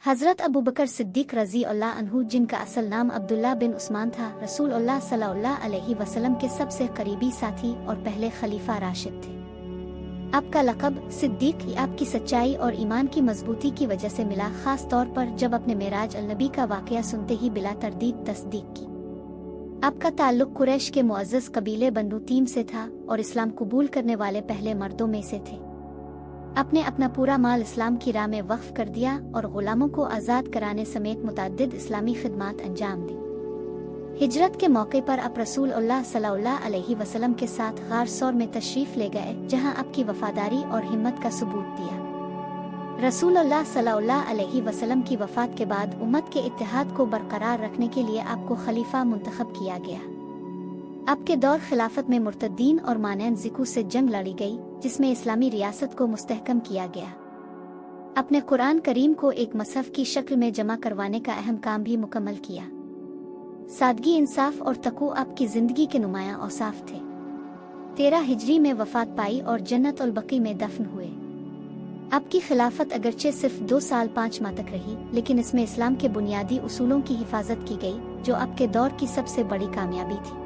हज़रत अबू बकर सिद्दीक़ रज़ी अल्लाह अन्हु, जिनका असल नाम अब्दुल्ला बिन उस्मान था, रसूलुल्लाह सल्लल्लाहु अलैहि वसल्लम के सबसे करीबी साथी और पहले खलीफा राशिद थे। आपका लक़ब सिद्दीक़ आपकी सच्चाई और ईमान की मजबूती की वजह से मिला, ख़ास तौर पर जब अपने मेराज अल-नबी का वाक़या सुनते ही बिला तरदीद तस्दीक की। आपका ताल्लुक़ कुरैश के मुअज़्ज़ज़ कबीले बनु तीम से था और इस्लाम कबूल करने वाले पहले मर्दों में से थे। आपने अपना पूरा माल इस्लाम की राह में वक्फ कर दिया और ग़ुलामों को आज़ाद कराने समेत मुतअद्दिद इस्लामी खिदमात अंजाम दी। हिजरत के मौके पर आप रसूलुल्लाह सल्लल्लाहु अलैहि वसल्लम के साथ गार सौर में तशरीफ़ ले गए, जहां आपकी वफ़ादारी और हिम्मत का सबूत दिया। रसूलुल्लाह सल्लल्लाहु अलैहि वसल्लम की वफ़ात के बाद उम्मत के इत्तेहाद को बरकरार रखने के लिए आपको खलीफा मुंतखब किया गया। आपके दौर खिलाफत में मुर्तद्दीन और मानैन ज़िकू से जंग लड़ी गई, जिसमें इस्लामी रियासत को मुस्तहकम किया गया। अपने कुरान करीम को एक मसहफ़ की शक्ल में जमा करवाने का अहम काम भी मुकम्मल किया। सादगी, इंसाफ और तक़वा आपकी ज़िंदगी के नुमायां औसाफ थे। 13 हिजरी में वफ़ात पाई और जन्नत उल बकी में दफन हुए। आपकी खिलाफत अगरचे सिर्फ 2 साल 5 माह तक रही, लेकिन इसमें इस्लाम के बुनियादी उसूलों की हिफाजत की गई, जो आपके दौर की सबसे बड़ी कामयाबी थी।